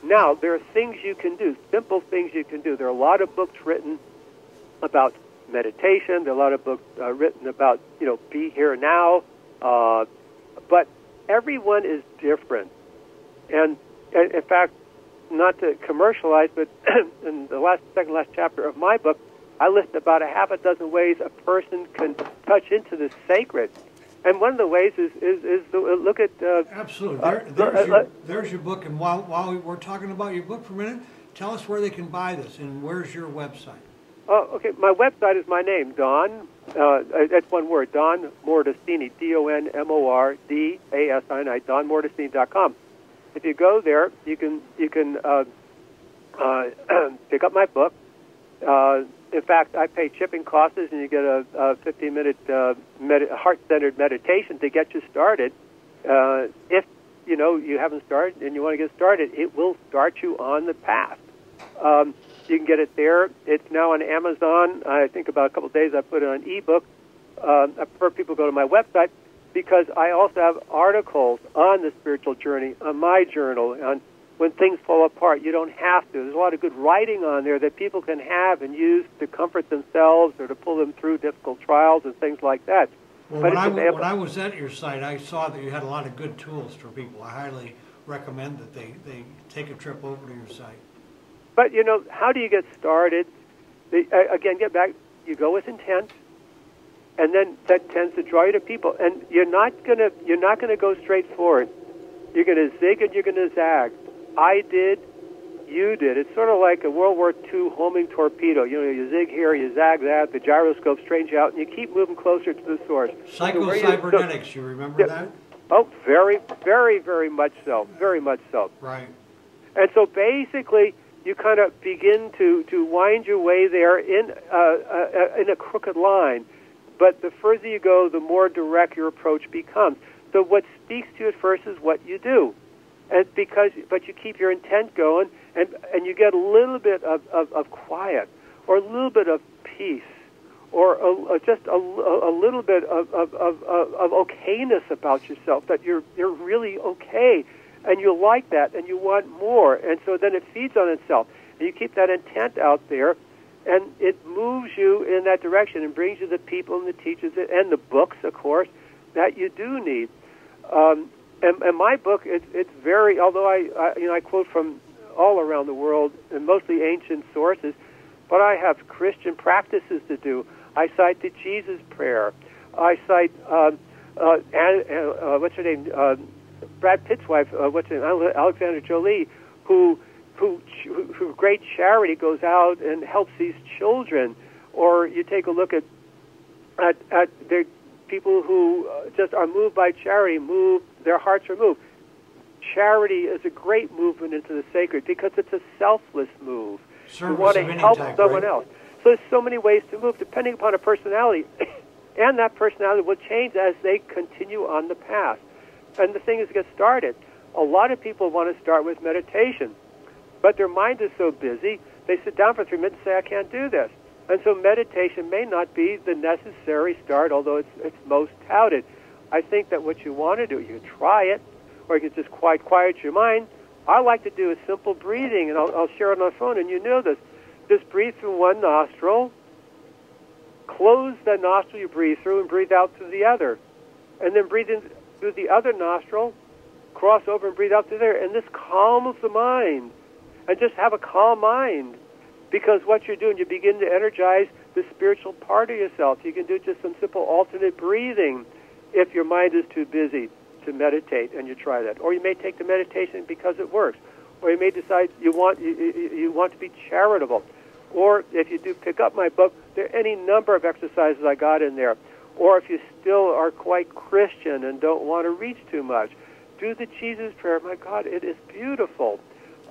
Now, there are things you can do, simple things you can do. There are a lot of books written about meditation. There are a lot of books written about, be here now. But everyone is different. And in fact, not to commercialize, but in the second last chapter of my book, I list about a half a dozen ways a person can touch into the sacred. And one of the ways is look at... Absolutely. There's your book. And while we're talking about your book for a minute, tell us where they can buy this and where's your website? Oh, okay. My website is my name, Don. That's one word, Don Mordasini, DonMordasini, DonMordasini.com. If you go there, you can pick up my book. In fact, I pay shipping costs, and you get a 15-minute heart-centered meditation to get you started. If you haven't started and you want to get started, it will start you on the path. You can get it there. It's now on Amazon. I think about a couple of days I put it on ebook. I prefer people go to my website because I also have articles on the spiritual journey on my journal on when things fall apart. You don't have to. There's a lot of good writing on there that people can have and use to comfort themselves or to pull them through difficult trials and things like that. Well, when I was at your site, I saw that you had a lot of good tools for people. I highly recommend that they take a trip over to your site. But, how do you get started? Again, get back. You go with intent, and then that tends to draw you to people. And you're not gonna go straight forward. You're going to zig and you're going to zag. I did, you did. It's sort of like a World War II homing torpedo. You zig here, you zag that, the gyroscope straightens you out, and you keep moving closer to the source. Psycho-cybernetics, you remember that? Oh, very, very, very much so. Very much so. Right. And so basically, you kind of begin to wind your way there in a crooked line. But the further you go, the more direct your approach becomes. So what speaks to you at first is what you do. But you keep your intent going, and you get a little bit of quiet, or a little bit of peace, or just a little bit of okayness about yourself, that you're really okay, and you like that, and you want more, and so then it feeds on itself. And you keep that intent out there, and it moves you in that direction and brings you the people and the teachers and the books, of course, that you do need. And my book, it's very, although I quote from all around the world, and mostly ancient sources, but I have Christian practices to do. I cite the Jesus prayer. I cite, what's her name, Brad Pitt's wife, what's her name, Alexandra Jolie, who great charity goes out and helps these children. Or you take a look at the people who just are moved by charity, their hearts are moved. Charity is a great movement into the sacred because it's a selfless move. You want to help someone else. So there's so many ways to move depending upon a personality. And that personality will change as they continue on the path. And the thing is to get started. A lot of people want to start with meditation, but their mind is so busy they sit down for 3 minutes and say, I can't do this. And so meditation may not be the necessary start, although it's most touted. I think that what you want to do, you can try it, or you can just quiet your mind. I like to do a simple breathing, and I'll share it on the phone, and you know this. Just breathe through one nostril, close the nostril you breathe through, and breathe out through the other. And then breathe in through the other nostril, cross over and breathe out through there, and this calms the mind. And just have a calm mind, because what you're doing, you begin to energize the spiritual part of yourself. You can do just some simple alternate breathing if your mind is too busy to meditate, and you try that. Or you may take the meditation because it works. Or you may decide you want to be charitable. Or if you do pick up my book, there are any number of exercises I got in there. Or if you still are quite Christian and don't want to reach too much, do the Jesus prayer. My God, it is beautiful.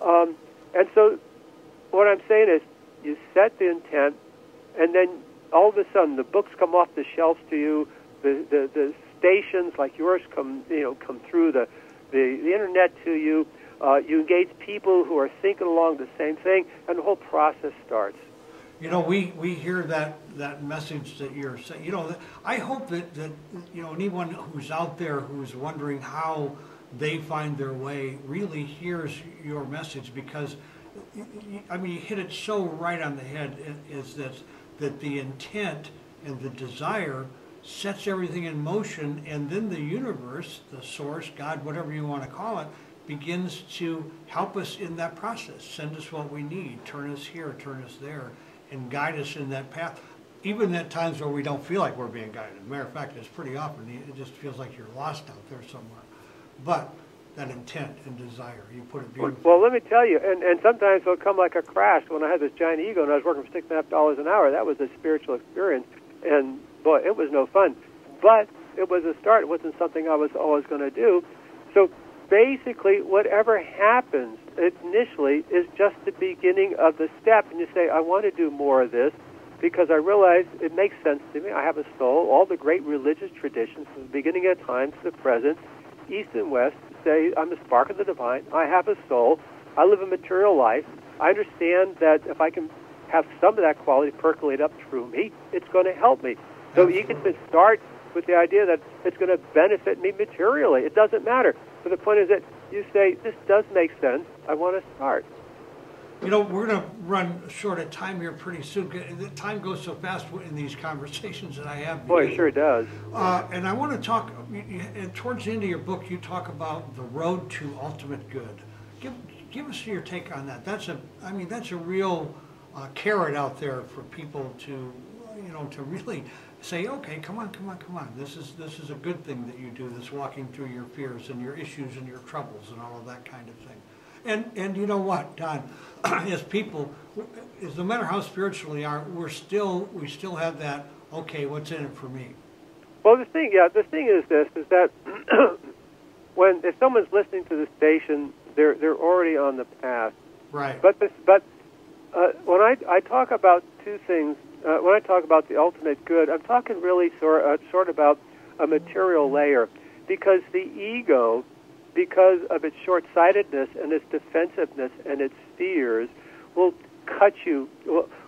And so what I'm saying is you set the intent, and then all of a sudden the books come off the shelves to you, the stations like yours come through the internet to you. You engage people who are thinking along the same thing, and the whole process starts. You know, we hear that message that you're saying. You know, I hope that anyone who's out there who's wondering how they find their way really hears your message, because I mean, you hit it so right on the head. Is that the intent and the desire sets everything in motion, and then the universe, the source, God, whatever you want to call it, begins to help us in that process, send us what we need, turn us here, turn us there, and guide us in that path, even at times where we don't feel like we're being guided. As a matter of fact, it's pretty often, it just feels like you're lost out there somewhere. But that intent and desire, you put it beautifully. Well, let me tell you, and sometimes it'll come like a crash. When I had this giant ego and I was working for $6.50 an hour, that was a spiritual experience, and boy, it was no fun. But it was a start. It wasn't something I was always going to do. So basically, whatever happens initially is just the beginning of the step, and you say, I want to do more of this because I realize it makes sense to me. I have a soul. All the great religious traditions from the beginning of time to the present, East and West, say I'm a spark of the divine. I have a soul. I live a material life. I understand that if I can have some of that quality percolate up through me, it's going to help me. So you can start with the idea that it's going to benefit me materially. It doesn't matter. But the point is that you say, this does make sense. I want to start. You know, we're going to run short of time here pretty soon. The time goes so fast in these conversations that I have. Boy, it sure does. And I want to talk, towards the end of your book, you talk about the road to ultimate good. Give us your take on that. That's a real carrot out there for people to, to really say, okay, come on. This is a good thing that you do, this walking through your fears and your issues and your troubles and all of that kind of thing. And you know what, Don, as people, no matter how spiritual we are, we still have that, okay, what's in it for me? Well, the thing is this, is that if someone's listening to the station, they're already on the path. Right. But when I talk about two things, when I talk about the ultimate good, I'm talking really sort about a material layer, because the ego, because of its short-sightedness and its defensiveness and its fears, will cut you,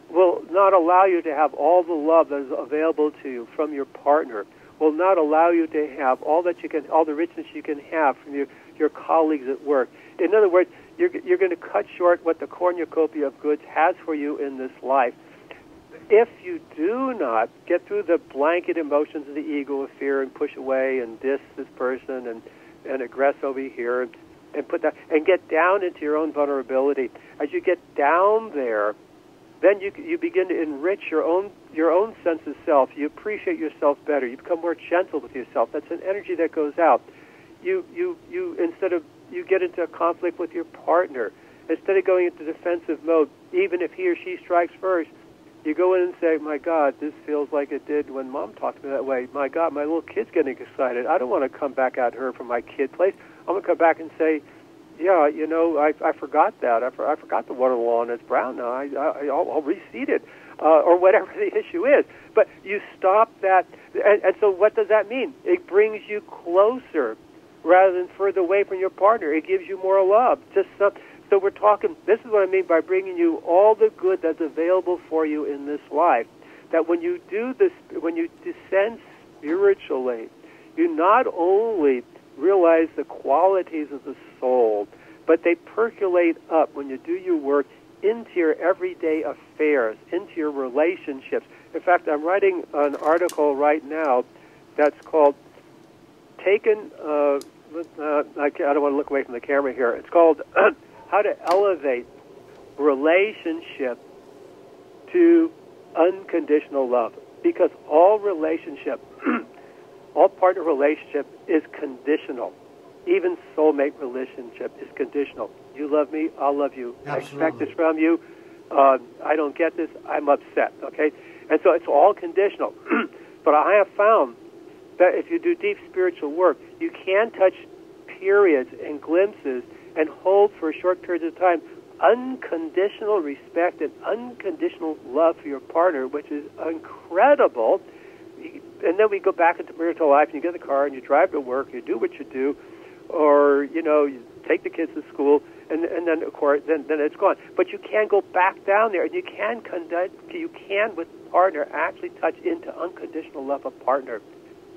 will not allow you to have all the love that is available to you from your partner, will not allow you to have all the richness you can have from your colleagues at work. In other words, you're going to cut short what the cornucopia of goods has for you in this life. If you do not get through the blanket emotions of the ego of fear and push away and diss this person and aggress over here and put that and get down into your own vulnerability, as you get down there, then you begin to enrich your own sense of self. You appreciate yourself better. You become more gentle with yourself. That's an energy that goes out. You get into a conflict with your partner. Instead of going into defensive mode, even if he or she strikes first, you go in and say, my God, this feels like it did when Mom talked to me that way. My God, my little kid's getting excited. I don't want to come back at her from my kid place. I'm going to come back and say, yeah, I forgot that. I forgot the water lawn is brown now. I'll reseed it, or whatever the issue is. But you stop that, and so what does that mean? It brings you closer rather than further away from your partner. It gives you more love. So we're talking, this is what I mean by bringing you all the good that's available for you in this life. That when you do this, when you descend spiritually, you not only realize the qualities of the soul, but they percolate up when you do your work into your everyday affairs, into your relationships. In fact, I'm writing an article right now that's called Taken, I don't want to look away from the camera here. It's called How to Elevate Relationship to Unconditional Love. Because all relationship, all partner relationship is conditional. Even soulmate relationship is conditional. You love me, I'll love you. Absolutely. I expect this from you. I don't get this, I'm upset, okay? And so it's all conditional. But I have found that if you do deep spiritual work, you can touch periods and glimpses and hold for short periods of time unconditional respect and unconditional love for your partner, which is incredible. And then we go back into marital life, and you get in the car, and you drive to work, you do what you do, or, you know, you take the kids to school, and then, of course, then it's gone. But you can go back down there, and you can with partner actually touch into unconditional love of partner,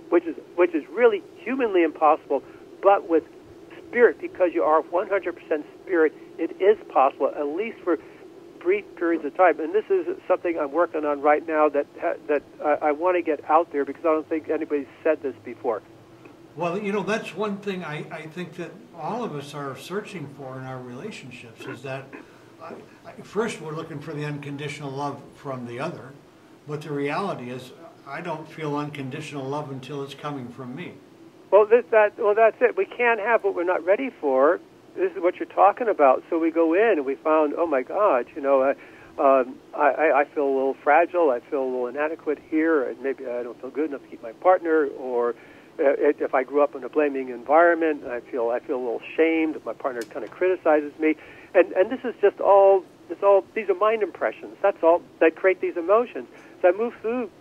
which is really humanly impossible, but with spirit, because you are 100% spirit, it is possible, at least for brief periods of time. And this is something I'm working on right now that I want to get out there, because I don't think anybody's said this before. Well, you know, that's one thing I think that all of us are searching for in our relationships, is that first we're looking for the unconditional love from the other, but the reality is I don't feel unconditional love until it's coming from me. Well, that's it. We can't have what we're not ready for. This is what you're talking about. So we go in and we found, oh my God, you know, I feel a little fragile. I feel a little inadequate here. And maybe I don't feel good enough to keep my partner. Or if I grew up in a blaming environment, I feel a little shamed. My partner kind of criticizes me. And this is just all. These are mind impressions. That's all that create these emotions. So I move through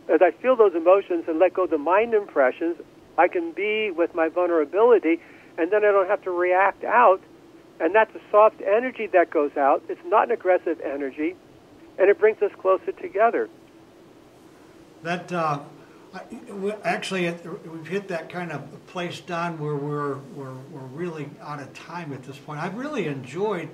as I feel those emotions and let go of the mind impressions. I can be with my vulnerability, and then I don't have to react out. And that's a soft energy that goes out. It's not an aggressive energy, and it brings us closer together. That actually, we've hit that kind of place, Don, where we're really out of time at this point. I've really enjoyed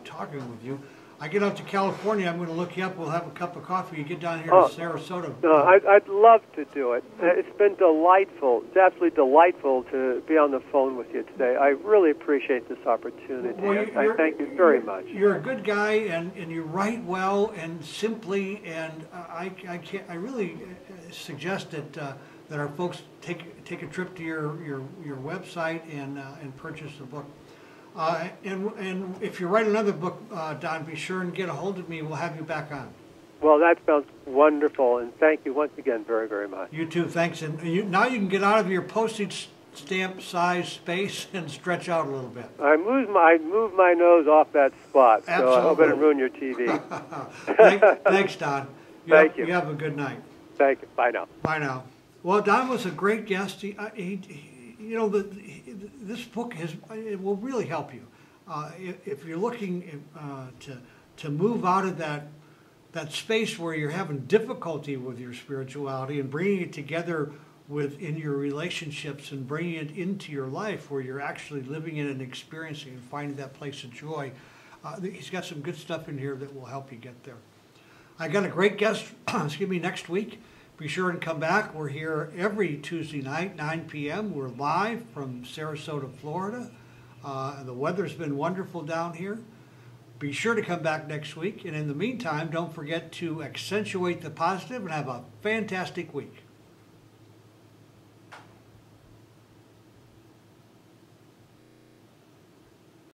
talking with you. I get out to California, I'm going to look you up. We'll have a cup of coffee. You get down here to Sarasota. No, I'd love to do it. It's been delightful. It's absolutely delightful to be on the phone with you today. I really appreciate this opportunity. Well, I thank you very much. You're a good guy, and you write well and simply, and I really suggest that our folks take a trip to your website and purchase the book. And if you write another book, Don, be sure and get a hold of me. We'll have you back on. Well, that sounds wonderful, and thank you once again very, very much. You too, thanks. And now you can get out of your postage stamp size space and stretch out a little bit. I moved my nose off that spot, Absolutely. So I hope I didn't ruin your TV. Thanks, Don. Thank you. You have a good night. Thank you. Bye now. Bye now. Well, Don was a great guest. You know, this book it will really help you if you're looking to move out of that space where you're having difficulty with your spirituality and bringing it together in your relationships and bringing it into your life where you're actually living it and experiencing and finding that place of joy. He's got some good stuff in here that will help you get there. I got a great guest, next week. Be sure and come back. We're here every Tuesday night, 9 p.m. We're live from Sarasota, Florida. The weather's been wonderful down here. Be sure to come back next week. And in the meantime, don't forget to accentuate the positive and have a fantastic week.